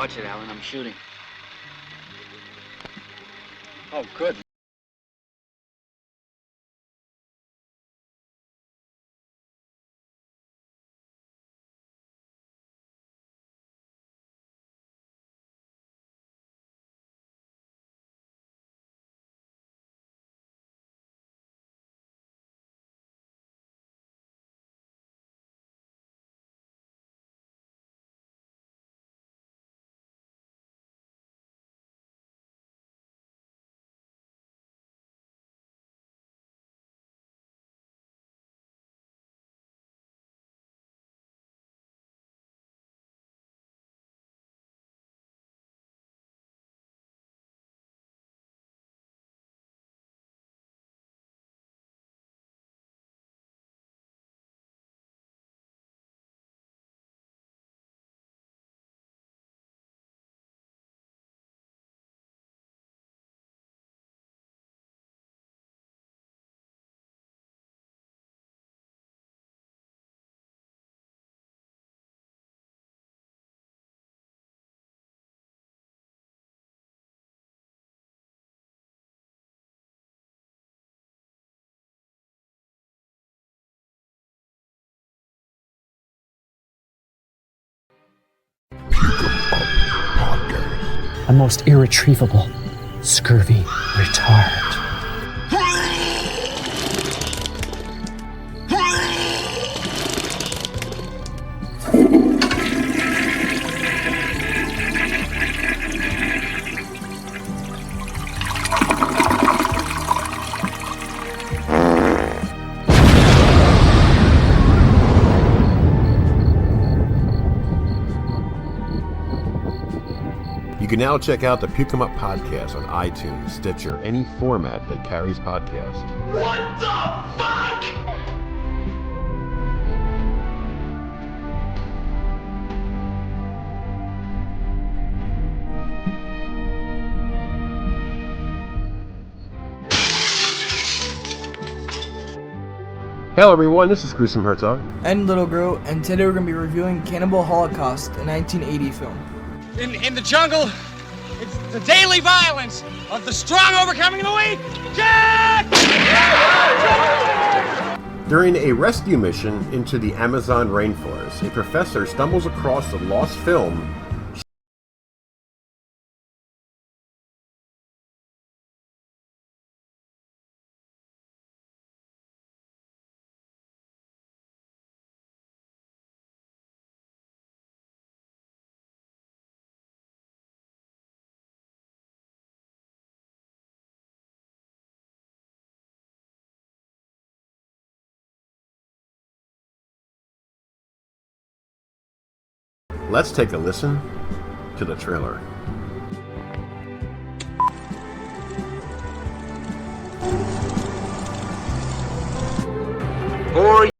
Watch it, Alan. I'm shooting. Oh, good. A most irretrievable, scurvy retard. You can now check out the Puke 'em Up podcast on iTunes, Stitcher, any format that carries podcasts. What the fuck? Hello everyone, this is Gruesome Herzog. And Little Gro, and today we're going to be reviewing Cannibal Holocaust, a 1980 film. In the jungle, it's the daily violence of the strong overcoming the weak. Jack! During a rescue mission into the Amazon rainforest, a professor stumbles across a lost film Let's take a listen to the trailer. Or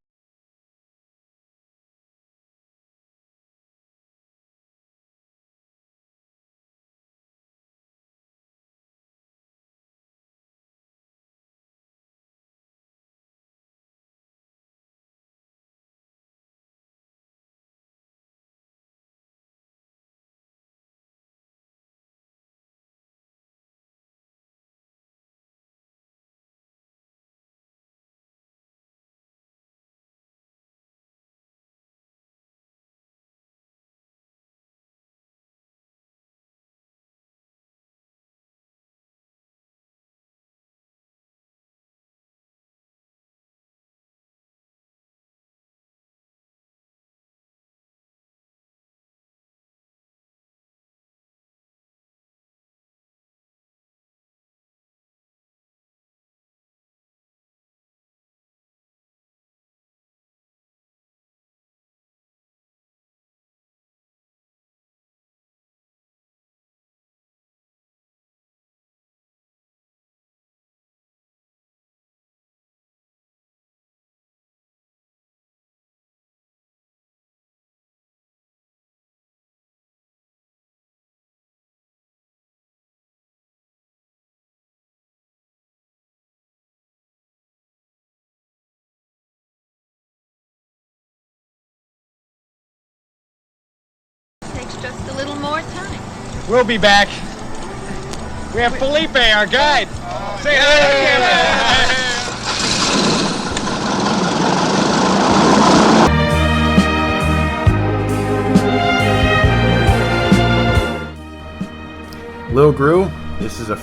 We'll be back. We have Felipe, our guide. Say hi. Lil Gru, this is a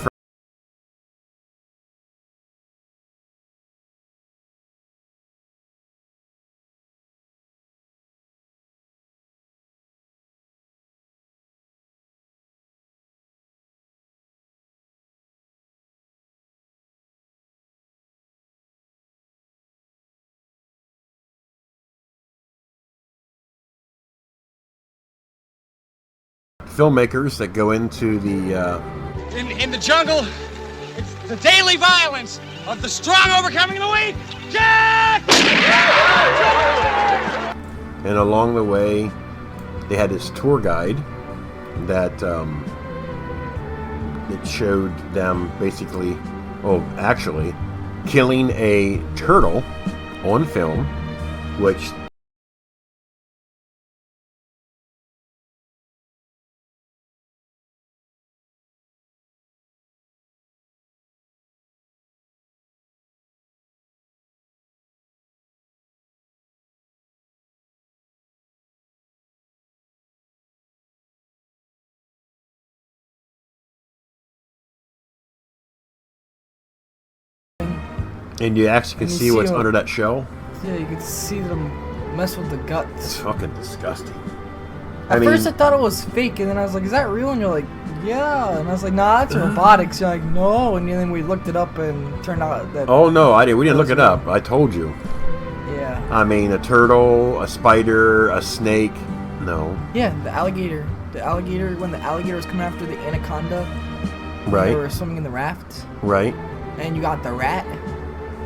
filmmakers that go into the In the jungle, it's the daily violence of the strong overcoming the weak. Jack! and along the way they had this tour guide that it showed them basically, actually killing a turtle on film, which and you actually can And you see see what's what- under that shell. Yeah, you can see them mess with the It's guts. fucking disgusting. At first I thought it was fake, and then I was like, is that real? And you're like, yeah. And I was like, nah, that's robotics. You're like, no. And then we looked it up, and it turned out that... Oh no, I didn't. We didn't That look it was up. I told you. Yeah. I mean, a turtle, a spider, a snake. No. Yeah, the alligator. The alligator, when the alligator was coming after the anaconda. They Right. were swimming in the raft. Right. And you got the rat.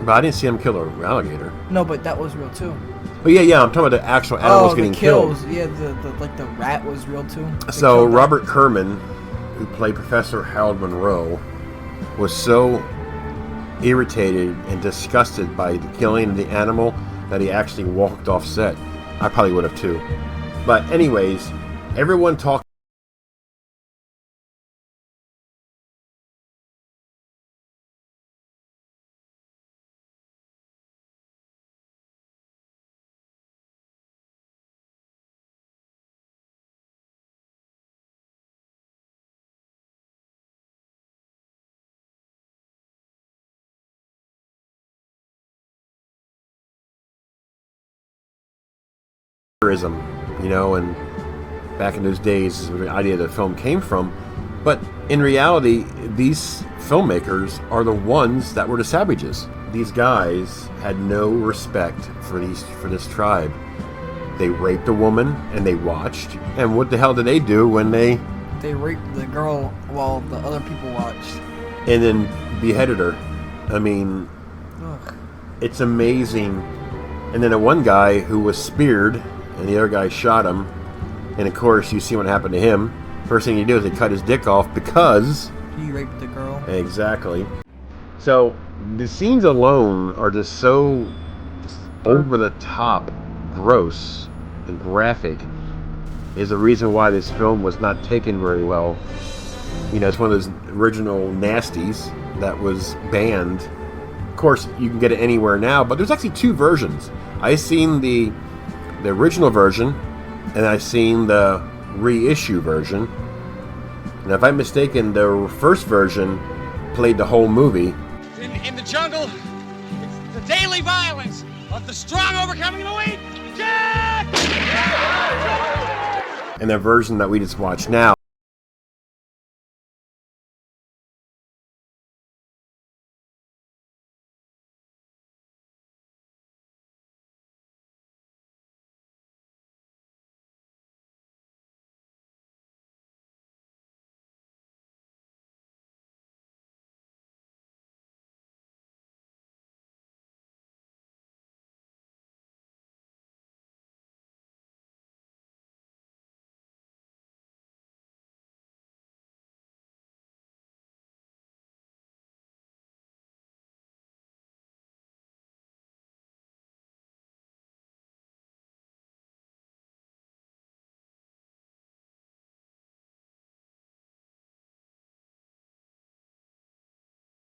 But I didn't see him kill an alligator. No, but that was real too. But yeah, I'm talking about the actual animals getting the kills. killed. Yeah, the rat was real too. They So killed that. Robert Kerman, who played Professor Harold Monroe, was so irritated and disgusted by the killing of the animal that he actually walked off set. I probably would have too. But anyways, everyone talked. You know, and back in those days is where the idea of the film came from. But in reality, these filmmakers are the ones that were the savages. These guys had no respect for this tribe. They raped a woman and they watched. And what the hell did they do when they raped the girl while the other people watched. and then beheaded her? I mean, Ugh. it's amazing. And then one guy who was speared and the other guy shot him. And of course, you see what happened to him. First thing you do is they cut his dick off because... He raped the girl. Exactly. So, the scenes alone are just so over-the-top gross and graphic is the reason why this film was not taken very well. You know, it's one of those original nasties that was banned. Of course, you can get it anywhere now, but there's actually two versions. I've seen the original version, and I've seen the reissue version. And if I'm mistaken, the first version played the whole movie. In the jungle, it's the daily violence of the strong overcoming the weak. Jack! And the version that we just watched now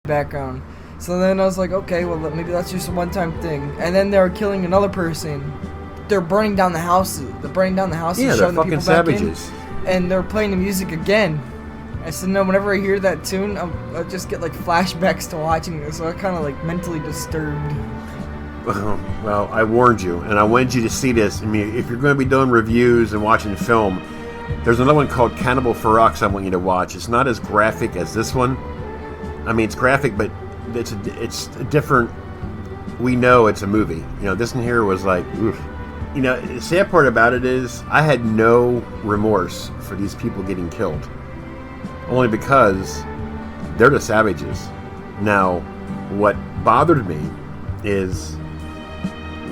background. So then I was like, okay, well maybe that's just a one-time thing. And then they were killing another person. They're burning down the houses. They're burning down the houses. Yeah, they're showing the fucking people back savages. in, and they're playing the music again. I said, no, whenever I hear that tune, I just get like flashbacks to watching this. So I kind of like mentally disturbed. Well, I warned you, and I wanted you to see this. I mean, if you're going to be doing reviews and watching film, there's another one called Cannibal Holocaust I want you to watch. It's not as graphic as this one. I mean, it's graphic, but it's different. We know it's a movie. You know, this one here was like, oof. You know, the sad part about it is I had no remorse for these people getting killed. Only because they're the savages. Now, what bothered me is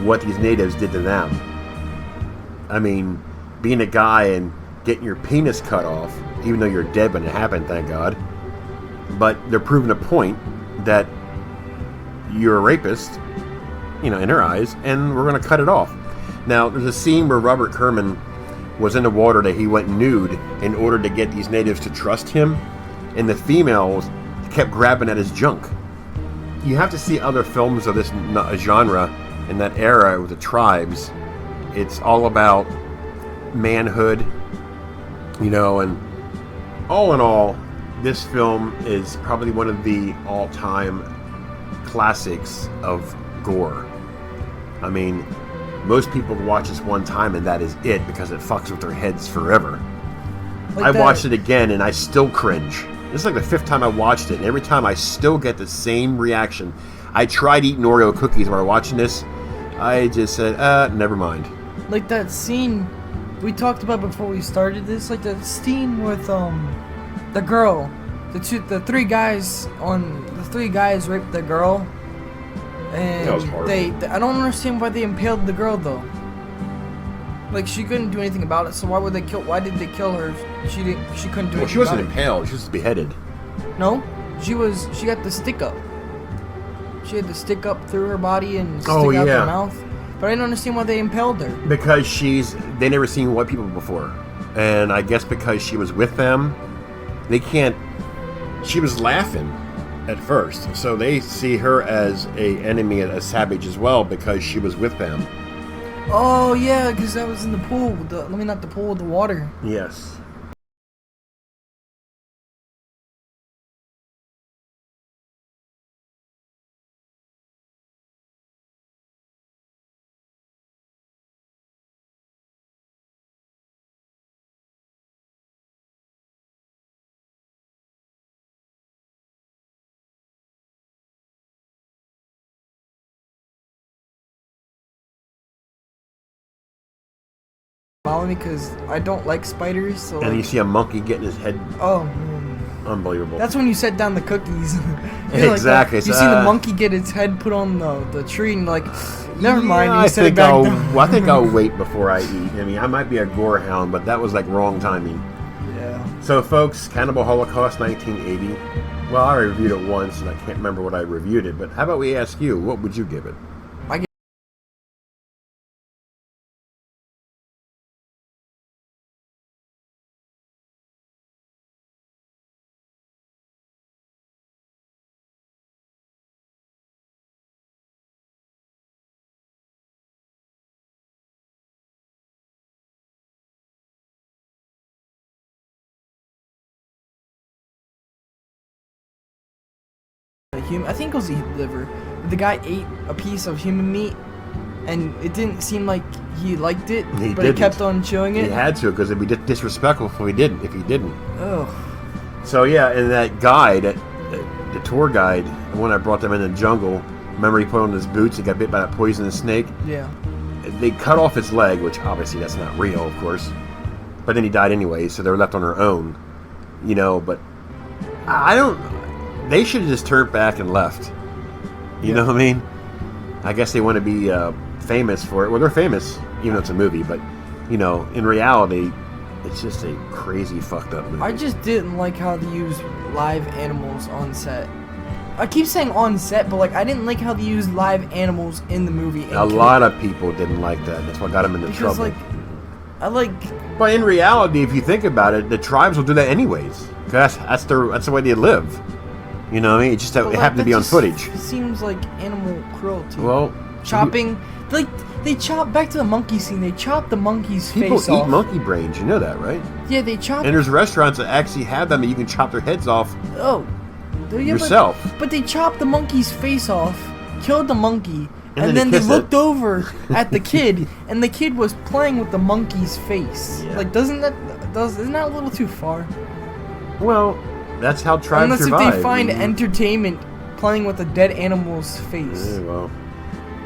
what these natives did to them. I mean, being a guy and getting your penis cut off, even though you're dead when it happened, thank God. But they're proving a point that you're a rapist, you know, in their eyes, and we're going to cut it off. Now, there's a scene where Robert Kerman was in the water that he went nude in order to get these natives to trust him, and the females kept grabbing at his junk. You have to see other films of this genre in that era with the tribes. It's all about manhood, you know, and all in all, this film is probably one of the all-time classics of gore. I mean, most people watch this one time and that is it, because it fucks with their heads forever. I watched it again and I still cringe. This is like the 5th time I watched it, and every time I still get the same reaction. I tried eating Oreo cookies while watching this. I just said, never mind. Like that scene we talked about before we started this, like that scene with the girl, the three guys raped the girl. And that was horrible. I don't understand why they impaled the girl though. Like, she couldn't do anything about it, so why did they kill her? She couldn't do anything. Well, she wasn't about impaled. She was beheaded. No, she got the stick up. She had the stick up through her body and stick Oh, out yeah. her mouth. But I didn't understand why they impaled her. Because they never seen white people before, and I guess because she was with them, they can't. She was laughing at first, so they see her as a enemy, a savage as well, because she was with them. Oh yeah, because that was in the pool. Not the pool, the water. Yes. Follow me, because I don't like spiders. So And you see a monkey getting his head. Oh man. Unbelievable. That's when you set down the cookies. Exactly. Like, you see the monkey get its head put on the tree and like, never mind. Yeah, You set it back down. I think I'll wait before I eat. I mean, I might be a gore hound, but that was like wrong timing. Yeah. So, folks, Cannibal Holocaust 1980. Well, I reviewed it once, and I can't remember what I reviewed it. But how about we ask you, what would you give it? I think it was a liver. The guy ate a piece of human meat, and it didn't seem like he liked it, but he kept on chewing it. He had to, because it'd be disrespectful if he didn't. Oh. So yeah, and that guide, the tour guide, the one I brought them in the jungle, remember he put on his boots, he got bit by that poisonous snake? Yeah. They cut off his leg, which obviously that's not real, of course. But then he died anyway, so they were left on their own. You know, but they should have just turned back and left. You know what I mean? I guess they want to be famous for it. Well, they're famous, even though it's a movie, but, you know, in reality, it's just a crazy, fucked up movie. I just didn't like how they used live animals on set. I keep saying on set, but, like, I didn't like how they used live animals in the movie. A lot of people didn't like that. That's what got them into trouble. But in reality, if you think about it, the tribes will do that anyways. Because that's the way they live. You know what I mean? It just it happened to be on footage. Seems like animal cruelty. Well, chopping, like they chop back to the monkey scene. They chop the monkey's people face off. eat monkey brains. You know that, right? Yeah, they chop. And there's restaurants that actually have them, and you can chop their heads off. Oh, yeah, yourself. But they chopped the monkey's face off, killed the monkey, and then they they looked over at the kid, and the kid was playing with the monkey's face. Yeah. Like, isn't that a little too far? Well, that's how tribes Unless survive. if they find entertainment playing with a dead animal's face. Yeah, well,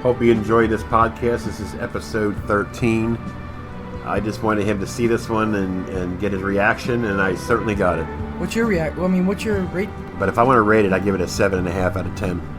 hope you enjoyed this podcast. This is episode 13. I just wanted him to see this one and get his reaction, and I certainly got it. What's your what's your rate? But if I want to rate it, I give it a 7.5 out of 10.